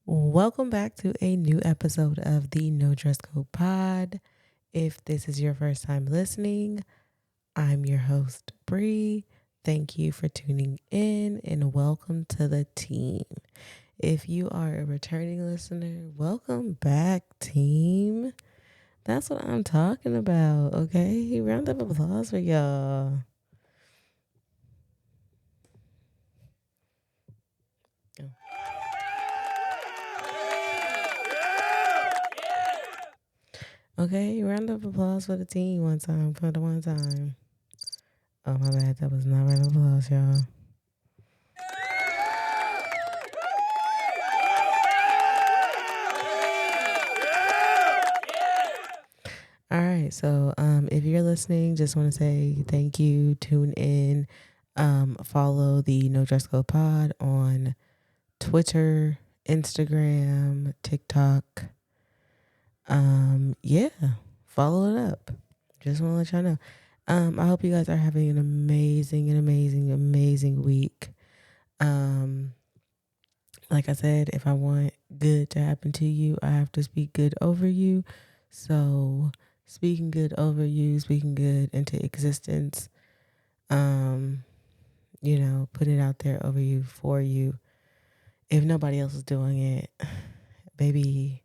Welcome back to a new episode of the No Dress Code Pod. If this is your first time listening, I'm your host, Bree. Thank you for tuning in and welcome to the team. If you are a returning listener, welcome back, team. That's what I'm talking about, okay? Round of applause for y'all. Okay, round of applause for the team one time, for the one time. Oh, my bad. That was not round of applause, y'all. All right. So if you're listening, just want to say thank you. Tune in. Follow the No Dress Code Pod on Twitter, Instagram, TikTok. Yeah, follow it up. Just want to let y'all know. I hope you guys are having an amazing week. Um, like I said, if I want good to happen to you, I have to speak good over you. So speaking good over you, speaking good into existence, um, put it out there over you, for you. If nobody else is doing it, baby,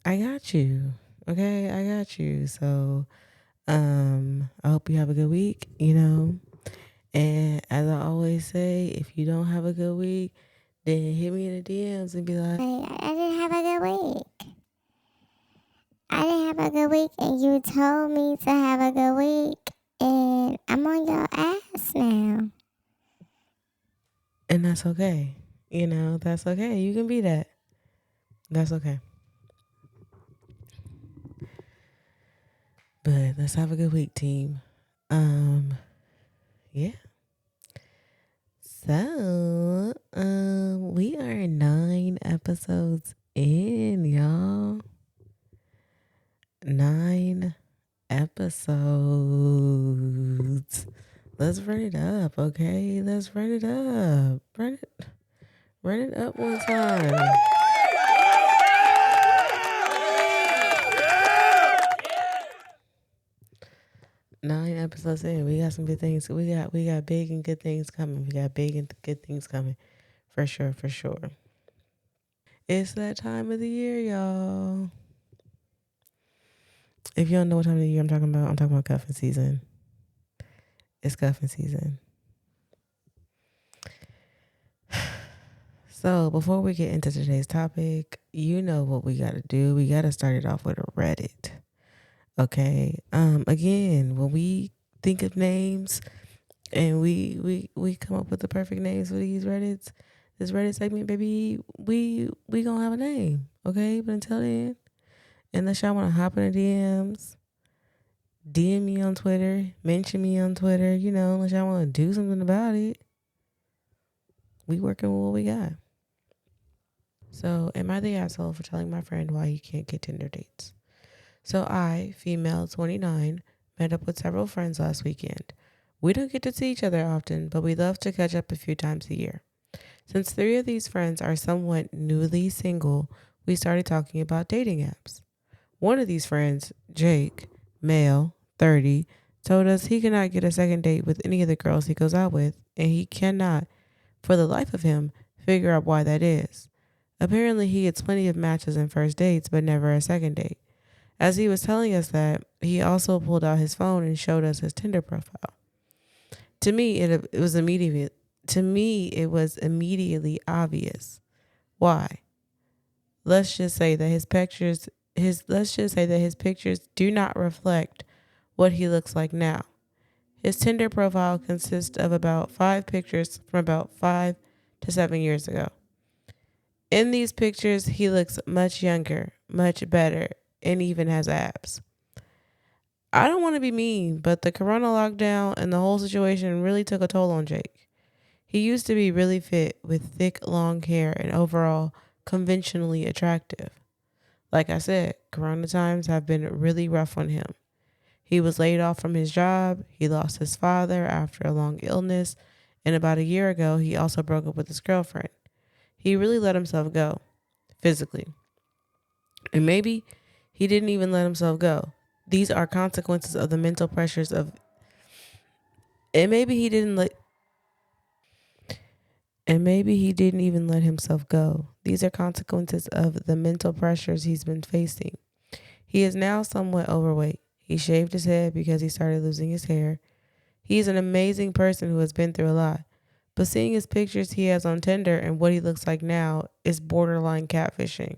I got you. Okay, I got you. So I hope you have a good week, And as I always say, if you don't have a good week, then hit me in the DMs and be like, I didn't have a good week. I didn't have a good week, and you told me to have a good week, and I'm on your ass now. and that's okay. That's okay. You can be that. That's okay. But let's have a good week, team. Yeah. So, we are 9 episodes in, y'all. 9 episodes. Let's run it up, okay? Let's run it up. Run it up one time. 9 episodes in. We got some good things. We got big and good things coming. We got big and good things coming. For sure, for sure. It's that time of the year, y'all. If you don't know what time of the year I'm talking about cuffing season. It's cuffing season. So before we get into today's topic, you know what we gotta do. We gotta start it off with a Reddit. Okay. Again, when we think of names and we come up with the perfect names for these Reddits, this Reddit segment, baby, we gonna have a name. Okay. But until then, unless y'all wanna hop in the DMs, DM me on Twitter, mention me on Twitter, unless y'all wanna do something about it. We working with what we got. So, am I the asshole for telling my friend why he can't get Tinder dates? So, I, female 29, met up with several friends last weekend. We don't get to see each other often, but we love to catch up a few times a year. Since 3 of these friends are somewhat newly single, we started talking about dating apps. One of these friends, Jake, male, 30, told us he cannot get a second date with any of the girls he goes out with, and he cannot, for the life of him, figure out why that is. Apparently, he gets plenty of matches and first dates, but never a second date. As he was telling us that, he also pulled out his phone and showed us his Tinder profile. To me, it was immediate. To me, it was immediately obvious. Why? Let's just say that his pictures do not reflect what he looks like now. His Tinder profile consists of about 5 pictures from about 5 to 7 years ago. In these pictures, he looks much younger, much better, and even has abs. I don't want to be mean, but the corona lockdown and the whole situation really took a toll on Jake. He used to be really fit with thick, long hair and overall conventionally attractive. Like I said, corona times have been really rough on him. He was laid off from his job, he lost his father after a long illness, and about a year ago, he also broke up with his girlfriend. He really let himself go. physically. And maybe he didn't even let himself go. These are consequences of the mental pressures of, and maybe he didn't even let himself go. These are consequences of the mental pressures he's been facing. He is now somewhat overweight. He shaved his head because he started losing his hair. He's an amazing person who has been through a lot. But seeing his pictures he has on Tinder and what he looks like now is borderline catfishing.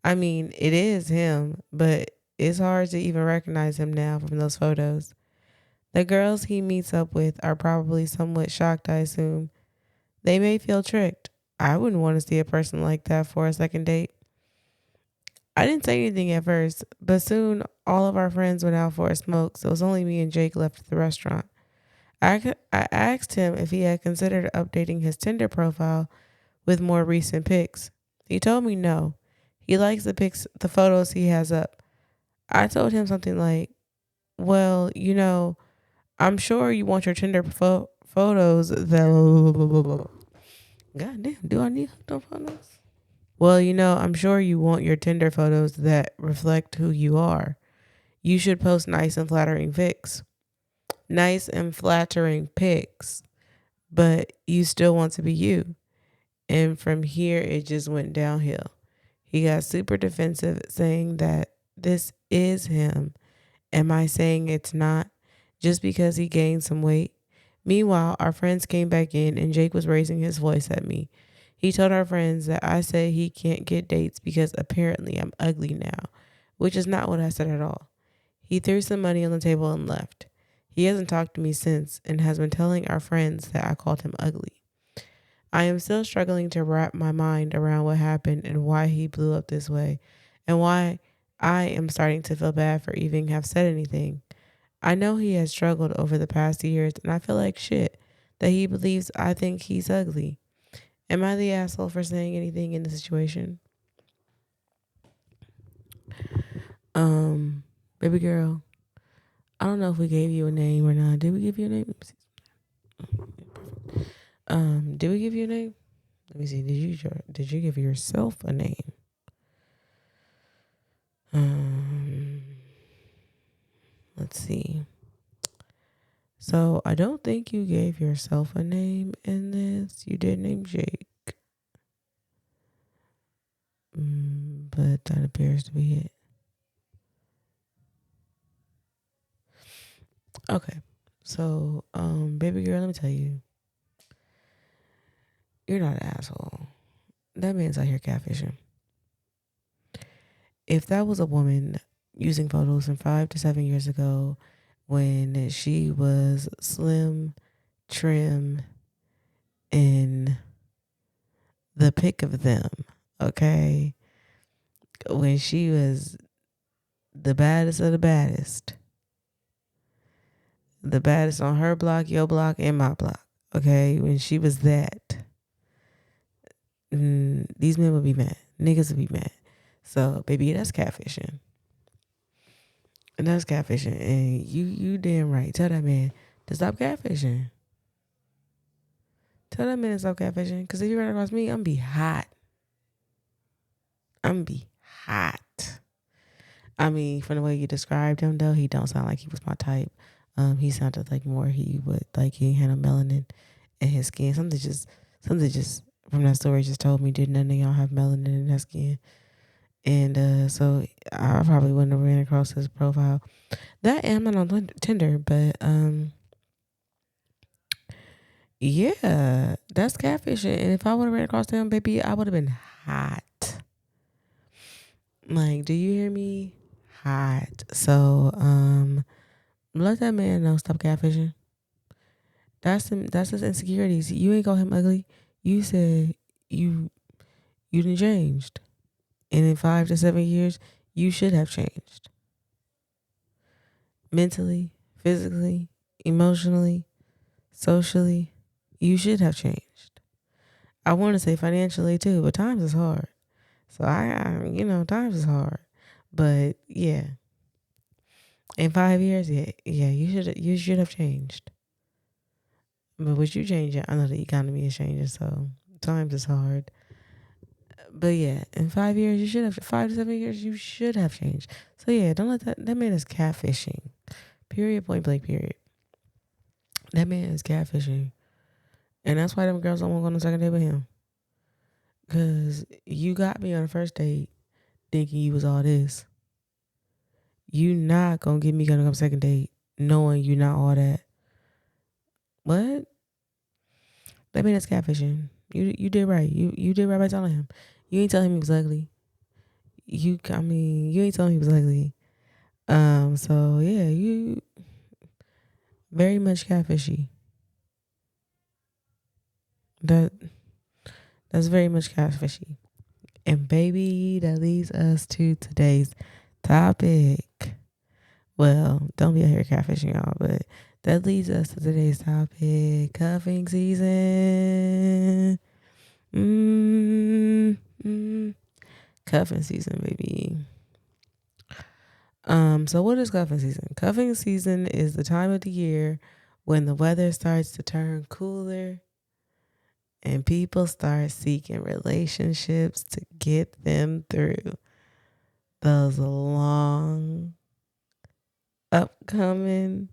I mean, it is him, but it's hard to even recognize him now from those photos. The girls he meets up with are probably somewhat shocked, I assume. They may feel tricked. I wouldn't want to see a person like that for a second date. I didn't say anything at first, but soon all of our friends went out for a smoke, so it was only me and Jake left at the restaurant. I asked him if he had considered updating his Tinder profile with more recent pics. He told me no. He likes the photos he has up. I told him something like, "Well, I'm sure you want your Tinder photos that." God damn, do I need hooked on photos? Well, I'm sure you want your Tinder photos that reflect who you are. You should post nice and flattering pics. Nice and flattering pics, but you still want to be you. And from here, it just went downhill. He got super defensive, saying that this is him. Am I saying it's not? Just because he gained some weight? Meanwhile, our friends came back in and Jake was raising his voice at me. He told our friends that I said he can't get dates because apparently I'm ugly now, which is not what I said at all. He threw some money on the table and left. He hasn't talked to me since and has been telling our friends that I called him ugly. I am still struggling to wrap my mind around what happened and why he blew up this way, and why I am starting to feel bad for even have said anything. I know he has struggled over the past years, and I feel like shit that he believes I think he's ugly. Am I the asshole for saying anything in the situation? Baby girl, I don't know if we gave you a name or not. Did we give you a name? Did we give you a name? Let me see. Did you give yourself a name? Um, let's see. So I don't think you gave yourself a name in this. You did name Jake, but that appears to be it. Okay. So, baby girl, let me tell you, you're not an asshole. That man's out here catfishing. If that was a woman using photos from 5 to 7 years ago when she was slim, trim, and the pick of them, okay? When she was the baddest of the baddest on her block, your block, and my block, okay? When she was that, these men would be mad. Niggas would be mad. So, baby, that's catfishing. And that's catfishing. And you damn right. Tell that man to stop catfishing. Tell that man to stop catfishing. Because if you run across me, I'm be hot. I'm be hot. I mean, from the way you described him, though, he don't sound like he was my type. He sounded like more he would like he had a melanin in his skin. Something just from that story just told me did none of y'all have melanin in that skin. And so I probably wouldn't have ran across his profile. That and I'm not on Tinder, but yeah, that's catfishing. And if I would have ran across him, baby, I would have been hot. Like, do you hear me? Hot. So, let that man know stop catfishing. That's his insecurities. You ain't call him ugly. You said you you didn't changed. And in 5 to 7 years, you should have changed. Mentally, physically, emotionally, socially, you should have changed. I want to say financially too, but times is hard. So times is hard. But yeah, in 5 years, yeah, you should have changed. But what you changing? I know the economy is changing, so times is hard. But yeah, in 5 years, you should have 5 to 7 years. You should have changed. So yeah, don't let that man is catfishing. Period. Point blank. Period. That man is catfishing, and that's why them girls don't want to go on the second date with him. Cause you got me on the first date thinking you was all this. You not gonna get me on a second date knowing you not all that. What? That man is catfishing. You did right. You did right by telling him. You ain't telling him he was ugly. You ain't telling him he was ugly. So yeah, you very much catfishy. That that's very much catfishy. And baby, that leads us to today's topic. Well, don't be out here catfishing y'all, but that leads us to today's topic: cuffing season. Mm, cuffing season, baby. So what is cuffing season? Cuffing season is the time of the year when the weather starts to turn cooler and people start seeking relationships to get them through those long upcoming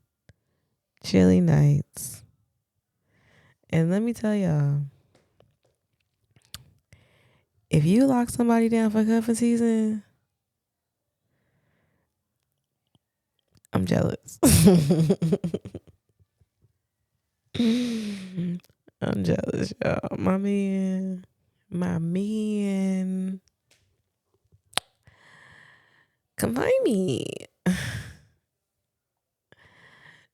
chilly nights. And let me tell y'all, if you lock somebody down for cuffing season, I'm jealous. I'm jealous, y'all. My man, come find me.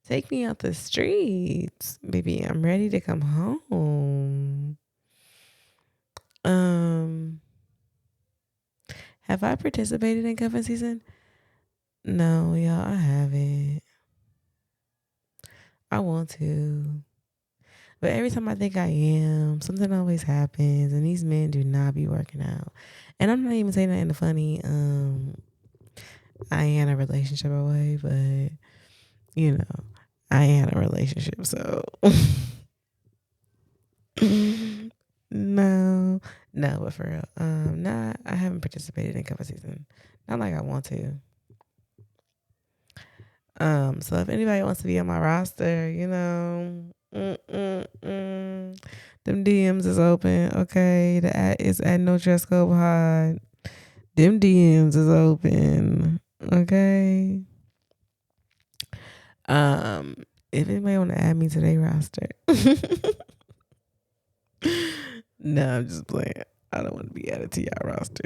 Take me out the streets, baby. I'm ready to come home. Um, have I participated in cuffing season? No, y'all, I haven't. I want to. But every time I think I am, something always happens, and these men do not be working out. And I'm not even saying that in a funny, I ain't in a relationship away, but you know, I ain't in a relationship, so no, no, but for real, nah, I haven't participated in cover season. Not like I want to. So if anybody wants to be on my roster, them DMs is open. Okay, the at is at no dress code behind. Them DMs is open. Okay. Um, if anybody want to add me to their roster, no, I'm just playing. I don't want to be added to y'all roster.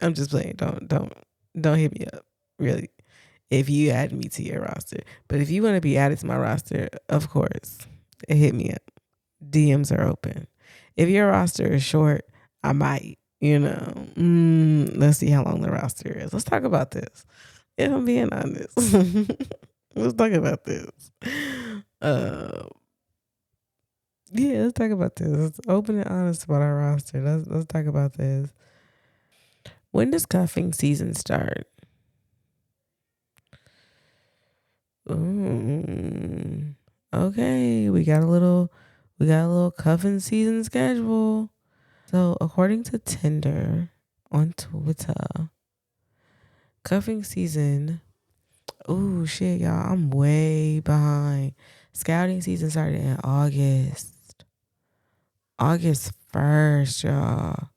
I'm just playing. Don't hit me up. Really, if you add me to your roster, but if you want to be added to my roster, of course, hit me up. DMs are open. If your roster is short, I might. Let's see how long the roster is. Let's talk about this. If I'm being honest, let's talk about this. Uh, yeah, let's talk about this. Let's open and honest about our roster. Let's talk about this. When does cuffing season start? Ooh. Okay, we got a little cuffing season schedule. So according to Tinder on Twitter, cuffing season. Ooh, shit, y'all. I'm way behind. Scouting season started in August. August 1st, y'all.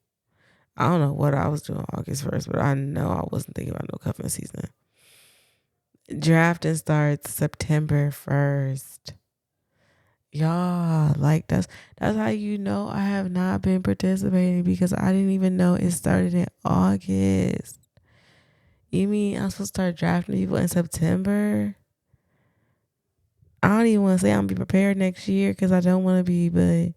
I don't know what I was doing August 1st, but I know I wasn't thinking about no cuffing season. Drafting starts September 1st. Y'all, like that's how you know I have not been participating, because I didn't even know it started in August. You mean I'm supposed to start drafting people in September? I don't even want to say I'm gonna be prepared next year, because I don't want to be, but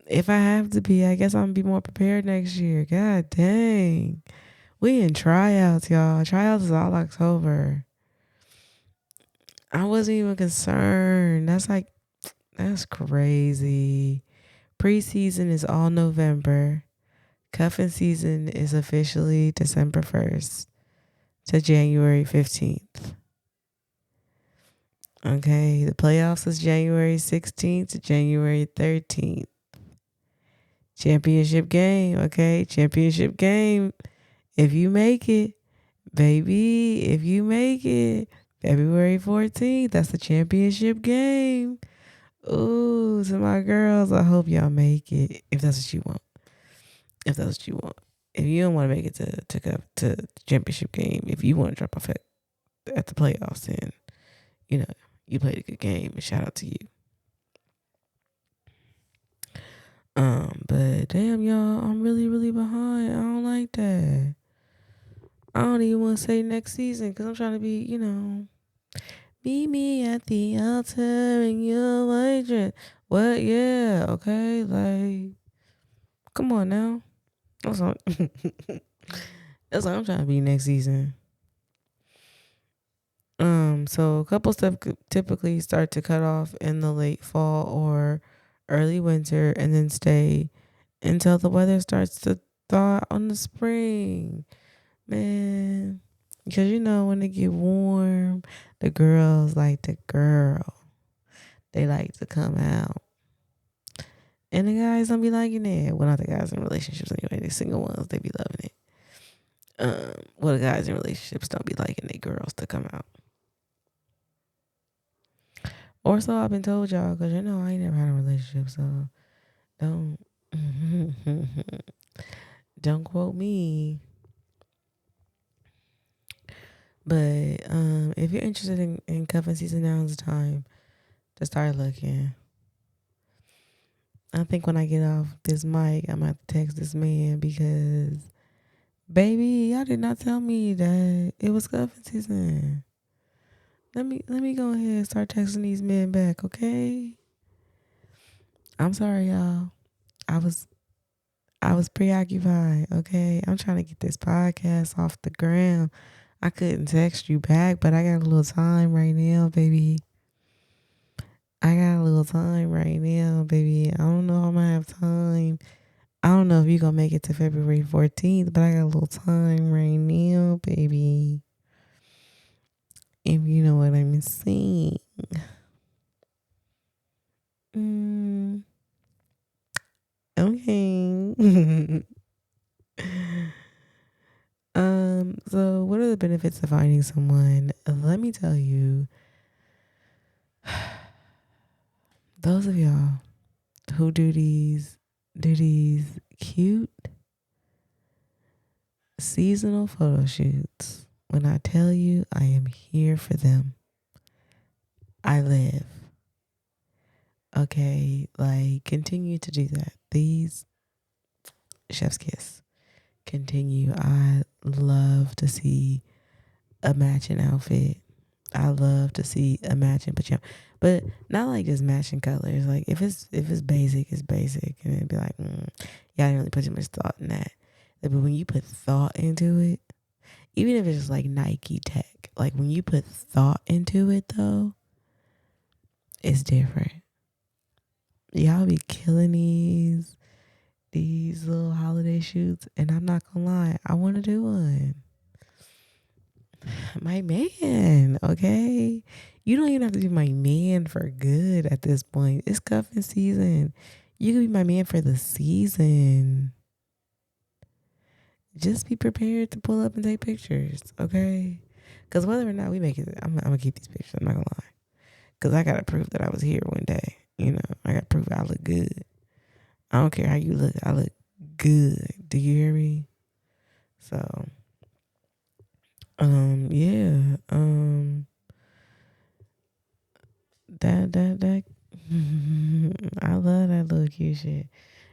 if I have to be, I guess I'm gonna be more prepared next year. God dang. We in tryouts, y'all. Tryouts is all October. I wasn't even concerned. That's crazy. Preseason is all November. Cuffing season is officially December 1st to January 15th. Okay, the playoffs is January 16th to January 13th. Championship game, okay? Championship game. If you make it, baby, if you make it, February 14th, that's the championship game. Ooh, to my girls, I hope y'all make it. If that's what you want. If that's what you want. If you don't want to make it to the championship game, if you want to drop off at the playoffs, then you know you played a good game. And shout out to you. But damn, y'all, I'm really, really behind. I don't like that. I don't even want to say next season because I'm trying to be, meet me at the altar and you're waiting. What? Yeah, okay. Like, come on now. That's what, that's what I'm trying to be next season. So couples typically start to cut off in the late fall or early winter and then stay until the weather starts to thaw on the spring. Man, because when it get warm, the girls like to girl. They like to come out. And the guys don't be liking it. Well, not the guys in relationships anyway. The single ones, they be loving it. Well, the guys in relationships don't be liking their girls to come out. Or so I've been told y'all, because I ain't never had a relationship, so don't don't quote me. But if you're interested in cuffing season, now's the time to start looking. I think when I get off this mic, I'm gonna have to text this man because, baby, y'all did not tell me that it was cuffing season. Let me go ahead and start texting these men back, okay? I'm sorry, y'all. I was preoccupied, okay? I'm trying to get this podcast off the ground. I couldn't text you back, but I got a little time right now, baby. I got a little time right now, baby. I don't know if I'm gonna have time. I don't know if you're gonna make it to February 14th, but I got a little time right now, baby. If you know what I'm saying. Okay. So what are the benefits of finding someone? Let me tell you, those of y'all who do these cute seasonal photo shoots, when I tell you I am here for them, I live. Okay, like continue to do that. These chef's kiss. Continue. I love to see a matching outfit. I love to see a matching pajama, but not like just matching colors. Like if it's basic, it's basic, and it'd be like, yeah, I didn't really put too much thought in that. But when you put thought into it, even if it's just like Nike Tech, like when you put thought into it, though, it's different. Y'all be killing these little holiday shoots, and I'm not gonna lie, I want to do one. My man, okay? You don't even have to be my man for good at this point. It's cuffing season. You can be my man for the season. Just be prepared to pull up and take pictures, okay? Because whether or not we make it, I'm going to keep these pictures. I'm not going to lie. Because I got to prove that I was here one day. I got to prove I look good. I don't care how you look. I look good. Do you hear me? So, yeah. That I love that little cute shit.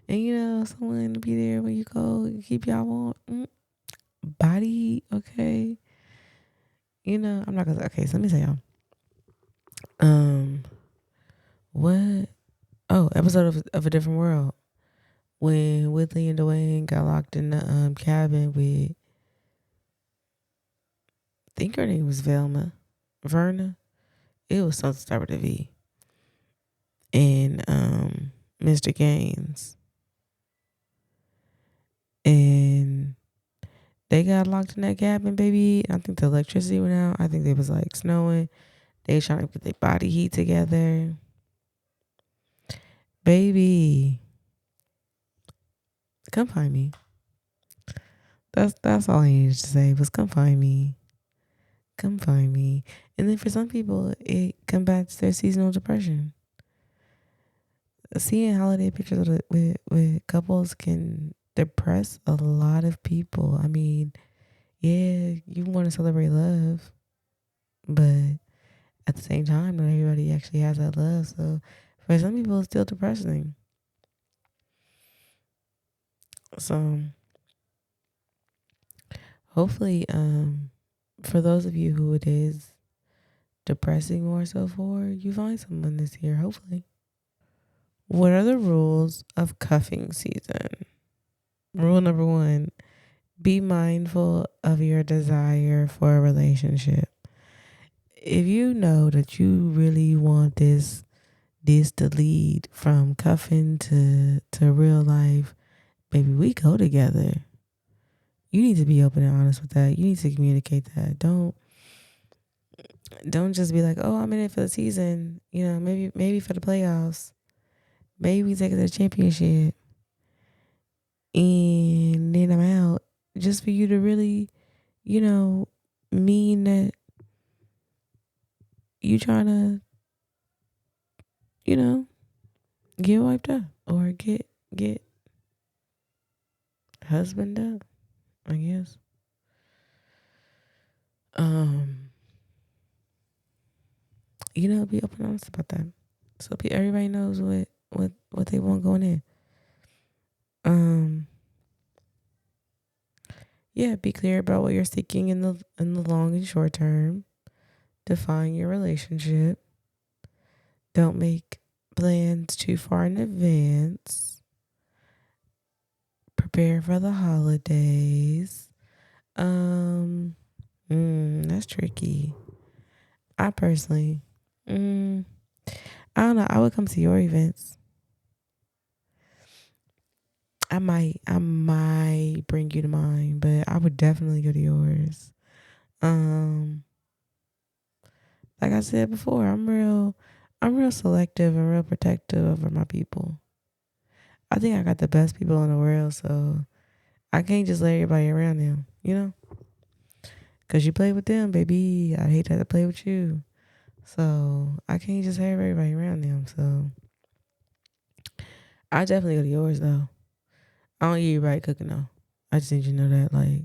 And someone to be there when you go, keep y'all warm. Body, okay. I'm not gonna. Okay, so let me tell y'all. What? Oh, episode of A Different World when Whitley and Dwayne got locked in the cabin with. I think her name was Verna. It was something start with a V. And Mr. Gaines. And they got locked in that cabin, baby. I think the electricity went out. I think it was like snowing. They was trying to get their body heat together. Baby. Come find me. That's all I needed to say was come find me. Come find me. And then for some people, it combats their seasonal depression. Seeing holiday pictures with couples can depress a lot of people. I mean, yeah, you want to celebrate love, but at the same time, not everybody actually has that love. So for some people, it's still depressing. So hopefully, for those of you who it is depressing more so for, you find someone this year, hopefully. What are the rules of cuffing season? Rule number one, be mindful of your desire for a relationship. If you know that you really want this to lead from cuffing to real life, baby, we go together. You need to be open and honest with that. You need to communicate that. Don't just be like, oh, I'm in it for the season. You know, maybe for the playoffs. Maybe we take it to the championship. And then I'm out. Just for you to really, you know, mean that you trying to, you know, get wiped up or get husband up, I guess. Um, be open and honest about that. So everybody knows what they want going in. Um, yeah, be clear about what you're seeking in the long and short term. Define your relationship. Don't make plans too far in advance. Prepare for the holidays. That's tricky. I personally, mm, I don't know. I would come to your events. I might bring you to mine, but I would definitely go to yours. Um, like I said before, I'm real selective and real protective over my people. I think I got the best people in the world, so I can't just let everybody around them, Cause you play with them, baby. I hate to have to play with you. So I can't just have everybody around them. So I definitely go to yours though. I don't eat everybody cooking though. I just need you to know that like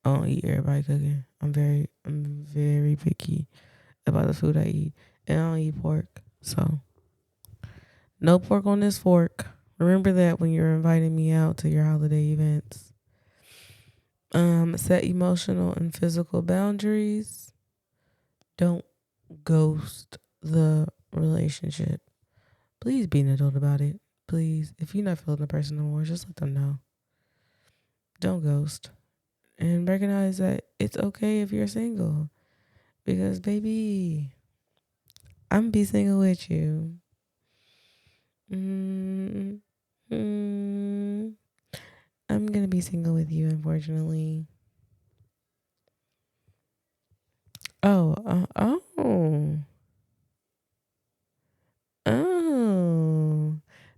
I don't eat everybody cooking. I'm very picky about the food I eat. And I don't eat pork. So no pork on this fork. Remember that when you're inviting me out to your holiday events. Set emotional and physical boundaries. Don't ghost the relationship. Please be an adult about it. Please. If you're not feeling the person no more, just let them know. Don't ghost. And recognize that it's okay if you're single. Because, baby, I'm going to be single with you. mm mm I'm going to be single with you, unfortunately. Oh, oh.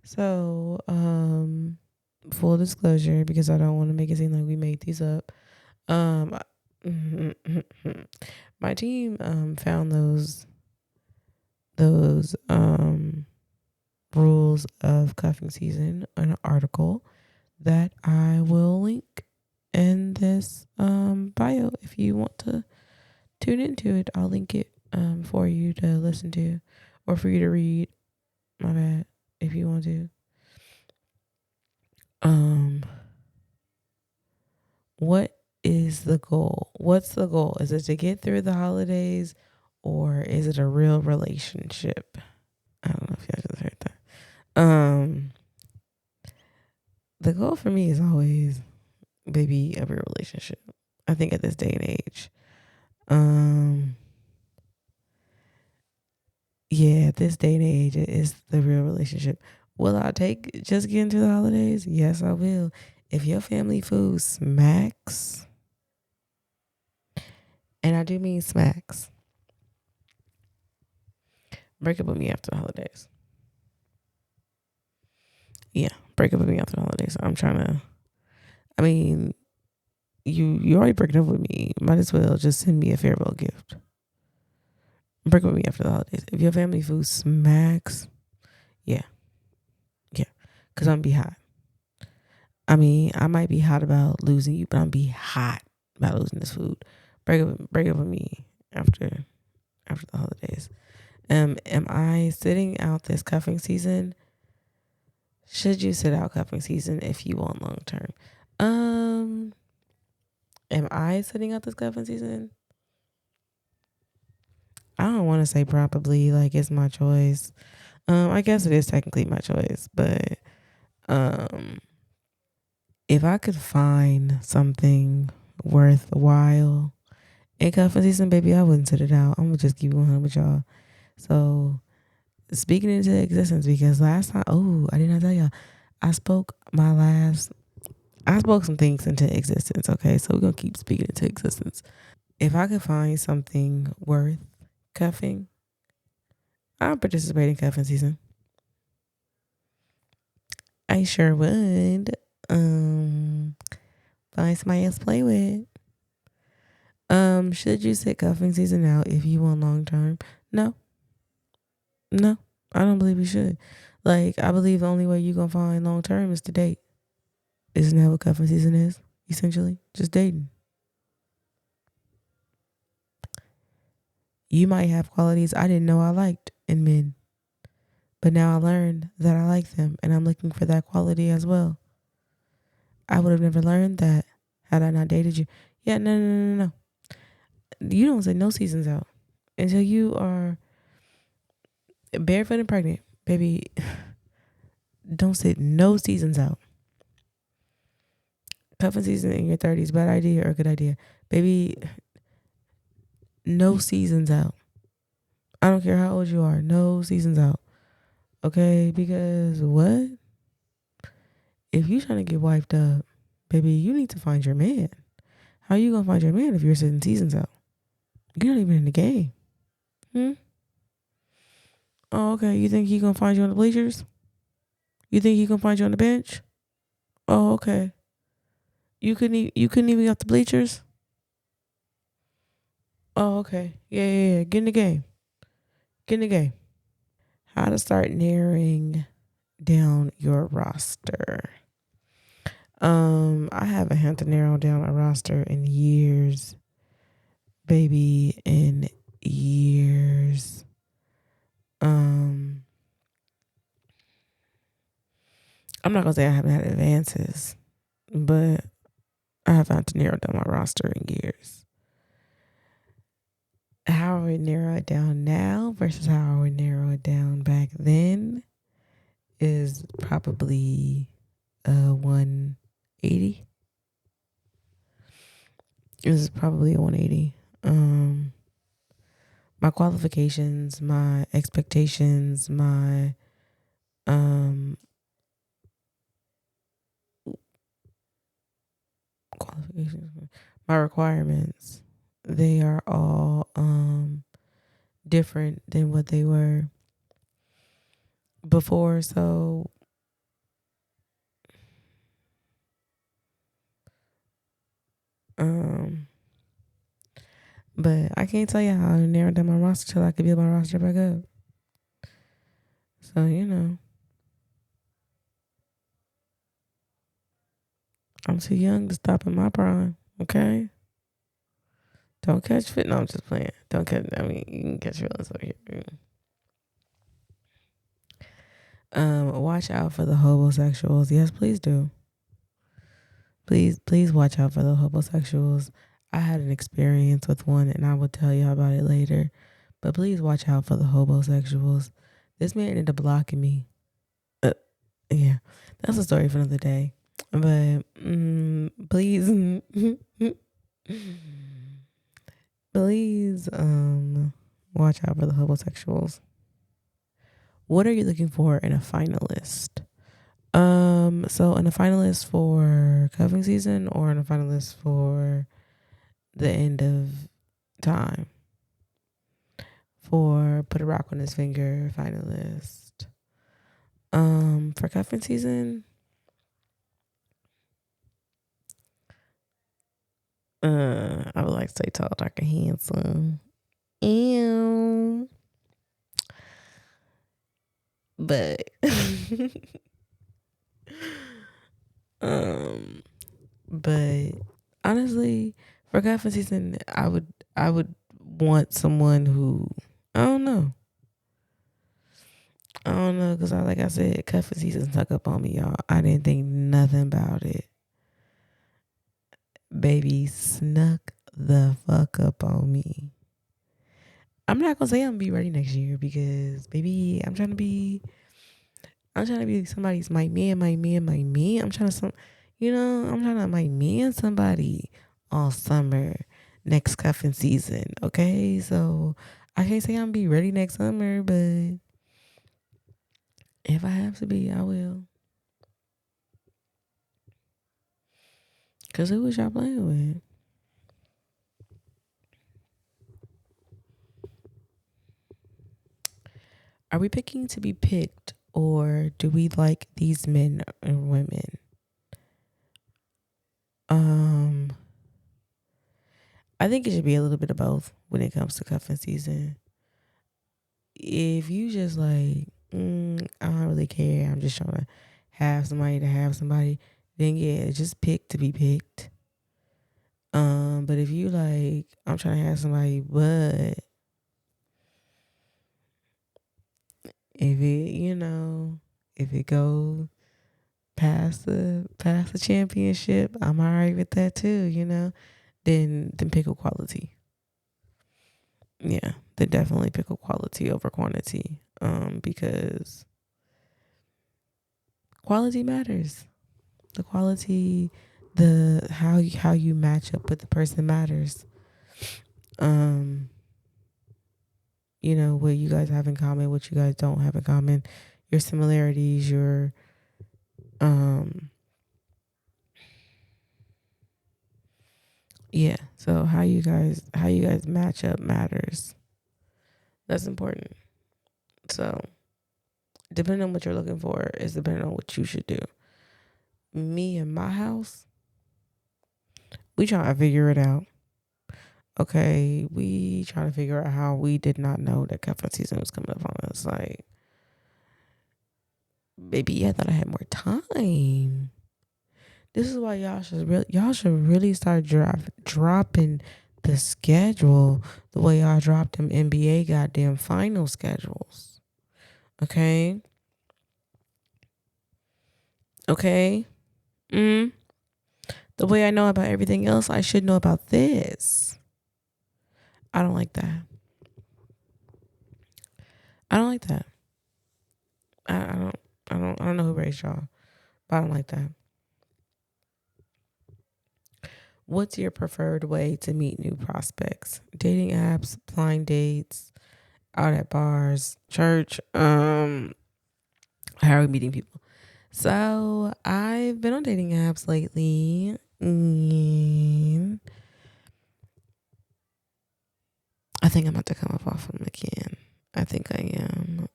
So, full disclosure, because I don't want to make it seem like we made these up. Um, my team found those rules of cuffing season in an article that I will link in this bio if you want to tune into it. I'll link it for you to listen to or for you to read. My bad, if you want to. Um, what is the goal? What's the goal? Is it to get through the holidays or is it a real relationship? I don't know if y'all just heard that. The goal for me is always, baby, a real relationship. I think at this day and age. Yeah, at this day and age, it is the real relationship. Will I take just getting to the holidays? Yes, I will. If your family food smacks, and I do mean smacks, break up with me after the holidays. Yeah, break up with me after the holidays. I'm trying to I mean, you already breaking up with me. Might as well just send me a farewell gift. Break up with me after the holidays. If your family food smacks, yeah, yeah, because I'm gonna be hot. I mean, I might be hot about losing you, but I'm be hot about losing this food. Break up with me after the holidays. Am I sitting out this cuffing season? Should you sit out cuffing season if you want long term? Um, am I sitting out this cuffing season? I don't want to say probably like it's my choice. I guess it is technically my choice, but um, if I could find something worthwhile in cuffing season, baby, I wouldn't sit it out. I'm gonna just keep it 100 with y'all. So speaking into existence, because last time, oh, I did not tell y'all, I spoke my last. I spoke some things into existence. Okay, so we're gonna keep speaking into existence. If I could find something worth cuffing, I'll participate in cuffing season. I sure would. Um, Find somebody else to play with. Should you sit cuffing season out if you want long term? No, no, I don't believe you should. Like, I believe the only way you gonna find long term is to date. Isn't that what cuffing season is? Essentially, just dating. You might have qualities I didn't know I liked in men, but now I learned that I like them, and I'm looking for that quality as well. I would have never learned that had I not dated you. Yeah, no, no, no, no, no. You don't say no seasons out until you are barefoot and pregnant, baby. Don't sit no seasons out. Cuffing season in your 30s, bad idea or good idea, baby. No seasons out. I don't care how old you are. No seasons out. Okay, because what? If you trying to get wiped up, baby, you need to find your man. How you gonna find your man if you're sitting seasons out? You're not even in the game. Hmm? Oh, okay. You think he gonna find you on the bleachers? You think he gonna find you on the bench? Oh, okay. You couldn't even get off the bleachers? Oh, okay. Yeah, yeah, yeah. Get in the game. Get in the game. How to start narrowing down your roster. I haven't had to narrow down a roster in years, baby, in years. Um, I'm not gonna say I haven't had advances, but I have had to narrow down my roster in years. How I would narrow it down now versus how I would narrow it down back then is probably 180. Is probably a 180. Um, my qualifications, my expectations, my um qualifications, my requirements, they are all different than what they were before. So um but I can't tell you how I narrowed down my roster till I could build my roster back up. So, I'm too young to stop in my prime. Okay. Don't catch fit. No, I'm just playing. Don't catch. I mean, you can catch feelings over here. Watch out for the homosexuals. Yes, please do. Please watch out for the homosexuals. I had an experience with one, and I will tell you about it later. But please watch out for the homosexuals. This man ended up blocking me. Uh, yeah, that's a story for another day. But please, please, watch out for the homosexuals. What are you looking for in a finalist? So in a finalist for cuffing season or in a finalist for the end of time? For put a rock on his finger finalist. For cuffing season, I would like to say tall, dark, and handsome. Ew. But um but honestly, for cuffing season, I would want someone who I don't know. I don't know, cause like I said, cuffing season stuck up on me, y'all. I didn't think nothing about it. Baby snuck the fuck up on me. I'm not gonna say I'm gonna be ready next year because baby, I'm trying to be somebody's my man, my man, my man. I'm trying to my man somebody all summer next cuffing season. Okay, so I can't say I'm gonna be ready next summer, but if I have to be, I will. Cause who was y'all playing with? Are we picking to be picked, or do we like these men or women? Um, I think it should be a little bit of both when it comes to cuffing season. If you just like, I don't really care. I'm just trying to have somebody to have somebody. Then yeah, just pick to be picked. But if you like, I'm trying to have somebody, but if it goes past the championship, I'm alright with that too. Then pick a quality. Yeah, then definitely pick a quality over quantity. Because quality matters. The quality, the how you match up with the person matters. Um, what you guys have in common, what you guys don't have in common, your similarities, your um yeah. So how you guys match up matters. That's important. So depending on what you're looking for is depending on what you should do. Me and my house, we trying to figure it out. Okay, we trying to figure out how we did not know that cuffing season was coming up on us. Like, baby, I thought I had more time. This is why y'all should really start dropping the schedule the way y'all dropped them NBA goddamn final schedules. Okay, okay. Mm. The way I know about everything else, I should know about this. I don't like that. I don't like that. I don't. I don't know who raised y'all, but I don't like that. What's your preferred way to meet new prospects? Dating apps, blind dates, out at bars, church. How are we meeting people? So I've been on dating apps lately, and I think I'm about to come up off them again. I think I am.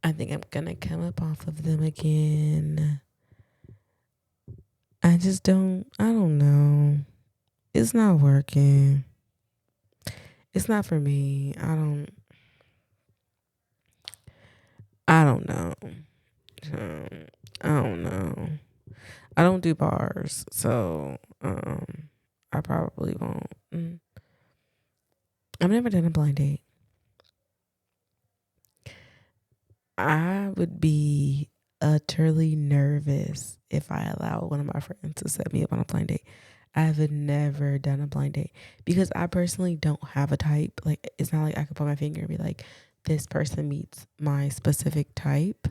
I think I'm gonna come up off of them again. I just don't. I don't know. It's not working. It's not for me. I don't know. I don't know. I don't do bars, so I probably won't. I've never done a blind date. I would be utterly nervous if I allow one of my friends to set me up on a blind date. I've never done a blind date because I personally don't have a type. Like, it's not like I could put my finger and be like, this person meets my specific type.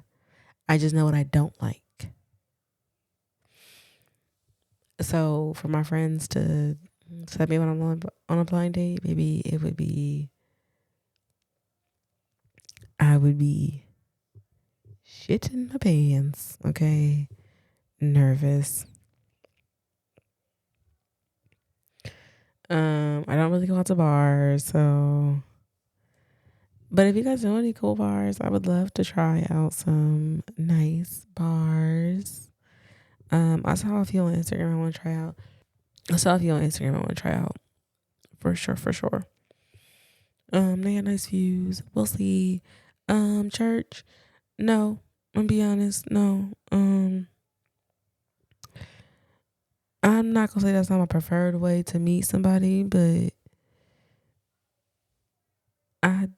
I just know what I don't like. So for my friends to set me up on a blind date, maybe it would be, I would be shitting my pants. Okay, nervous. I don't really go out to bars, so. But if you guys know any cool bars, I would love to try out some nice bars. I saw a few on Instagram I want to try out. I saw a few on Instagram I want to try out. For sure, for sure. They got nice views. We'll see. Church. No. I'm gonna be honest. No. I'm not gonna say that's not my preferred way to meet somebody, but I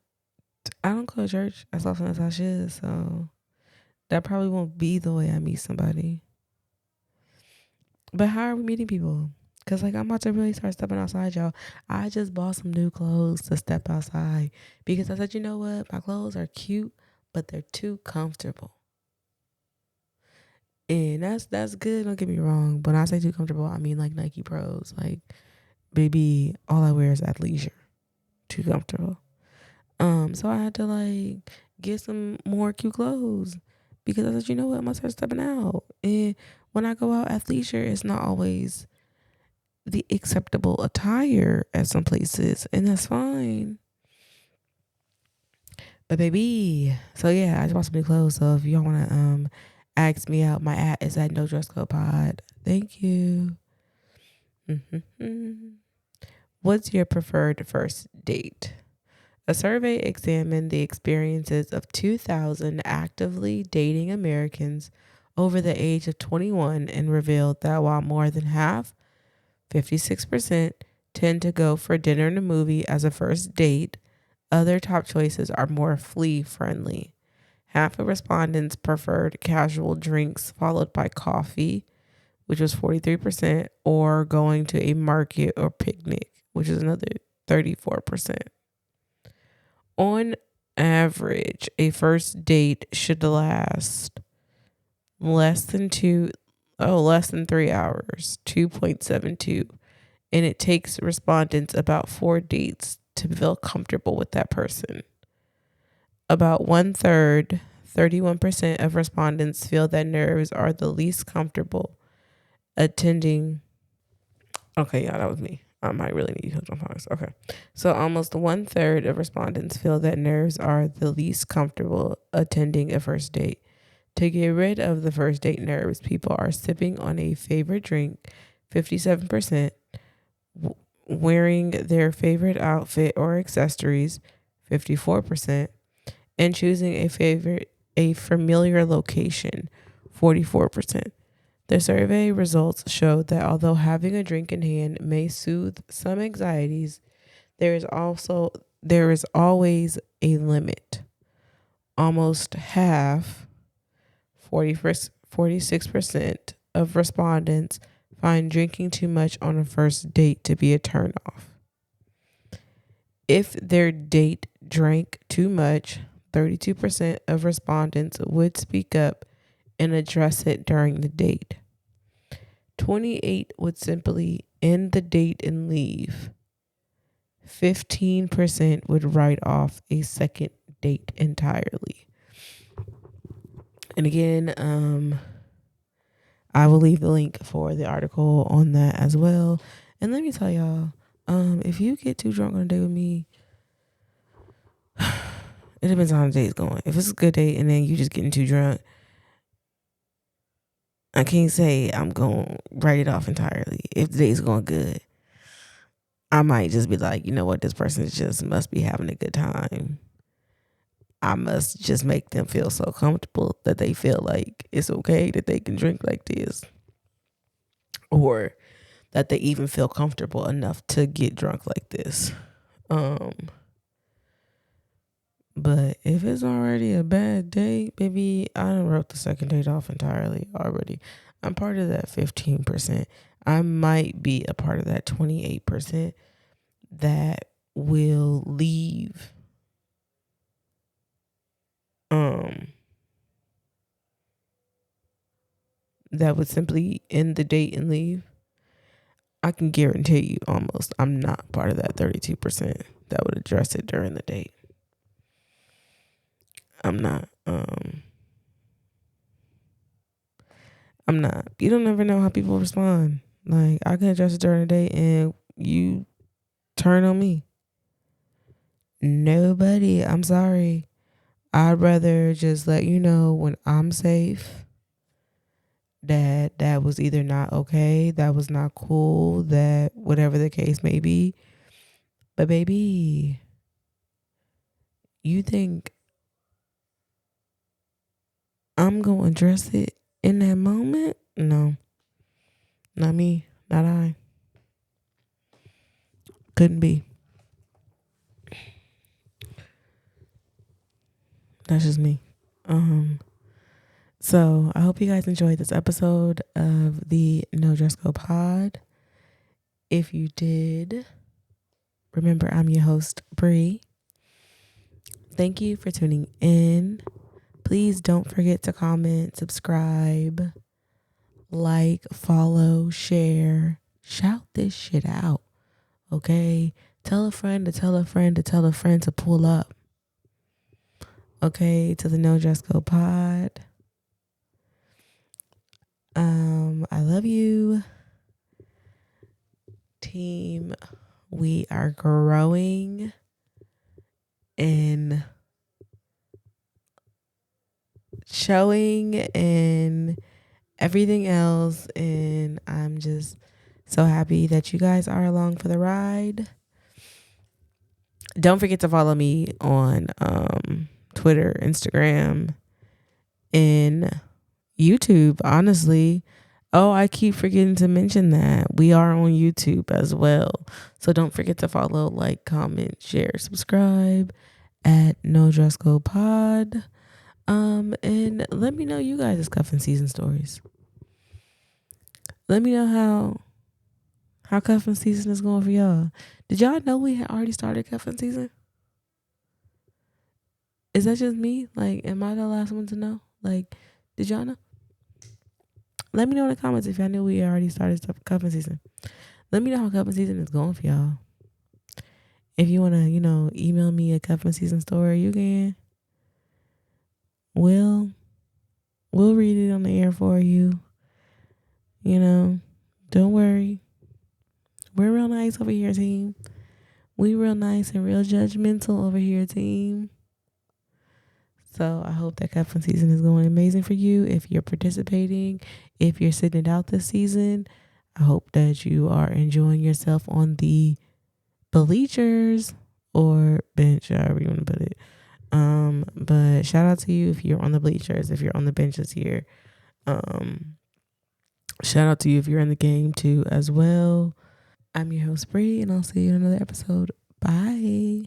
I don't go to church as often as I should, so that probably won't be the way I meet somebody. But how are we meeting people? Cause like I'm about to really start stepping outside, y'all. I just bought some new clothes to step outside because I said, you know what, my clothes are cute, but they're too comfortable. And that's good. Don't get me wrong. But when I say too comfortable, I mean like Nike Pros. Like, baby, all I wear is athleisure. Too comfortable. So I had to like get some more cute clothes because I said, you know what, I'm gonna start stepping out. And when I go out athleisure, it's not always the acceptable attire at some places, and that's fine. But baby, so yeah, I just bought some new clothes. So if y'all wanna ask me out, my at is at No Dress Code Pod. Thank you. What's your preferred first date? A survey examined the experiences of 2,000 actively dating Americans over the age of 21 and revealed that while more than half, 56%, tend to go for dinner and a movie as a first date, other top choices are more flea friendly. Half of respondents preferred casual drinks followed by coffee, which was 43%, or going to a market or picnic, which is another 34%. On average, a first date should last less than less than 3 hours, 2.72. And it takes respondents about 4 dates to feel comfortable with that person. About one third, 31% of respondents feel that nerves are the least comfortable attending. Okay, yeah, that was me. I might really need to use my products. Okay. So almost one third of respondents feel that nerves are the least comfortable attending a first date. To get rid of the first date nerves, people are sipping on a favorite drink, 57%, wearing their favorite outfit or accessories, 54%, and choosing a familiar location, 44%. The survey results showed that although having a drink in hand may soothe some anxieties, there is always a limit. Almost half, 46% of respondents find drinking too much on a first date to be a turnoff. If their date drank too much, 32% of respondents would speak up and address it during the date. 28 would simply end the date and leave. 15% would write off a second date entirely. And again, I will leave the link for the article on that as well. And let me tell y'all, if you get too drunk on a date with me, it depends on how the date's going. If it's a good date and then you just getting too drunk, I can't say I'm going to write it off entirely. If the date's going good, I might just be like, you know what, this person just must be having a good time. I must just make them feel so comfortable that they feel like it's okay that they can drink like this. Or that they even feel comfortable enough to get drunk like this. But if it's already a bad date, baby, I done wrote the second date off entirely already. I'm part of that 15%. I might be a part of that 28% that will leave. That would simply end the date and leave. I can guarantee you almost I'm not part of that 32% that would address it during the date. I'm not. I'm not. You don't never know how people respond. Like, I can address it during the day and you turn on me. Nobody. I'm sorry. I'd rather just let you know when I'm safe that was either not okay, that was not cool, that whatever the case may be. But baby, you think I'm going to address it in that moment? No, not me, not I. Couldn't be. That's just me. Um, so I hope you guys enjoyed this episode of the No Dress Code Pod. If you did, remember I'm your host, Bree. Thank you for tuning in. Please don't forget to comment, subscribe, like, follow, share. Shout this shit out, okay? Tell a friend to tell a friend to tell a friend to pull up, okay? To the No Dress Code Pod. I love you, team. We are growing and showing and everything else. And I'm just so happy that you guys are along for the ride. Don't forget to follow me on Twitter, Instagram, and YouTube, honestly. Oh, I keep forgetting to mention that. We are on YouTube as well. So don't forget to follow, like, comment, share, subscribe at No Dress Code Pod. And let me know you guys' cuffing season stories. Let me know how cuffing season is going for y'all. Did y'all know we had already started cuffing season? Is that just me? Like, am I the last one to know? Like, did y'all know? Let me know in the comments if y'all knew we already started cuffing season. Let me know how cuffing season is going for y'all. If you want to, email me a cuffing season story, you can. We'll read it on the air for you. Don't worry. We're real nice over here, team. We real nice and real judgmental over here, team. So I hope that cuffing season is going amazing for you. If you're participating, if you're sitting it out this season, I hope that you are enjoying yourself on the bleachers or bench, however you want to put it. But shout out to you if you're on the bleachers, if you're on the benches here. Shout out to you if you're in the game too as well. I'm your host Bree, and I'll see you in another episode. Bye.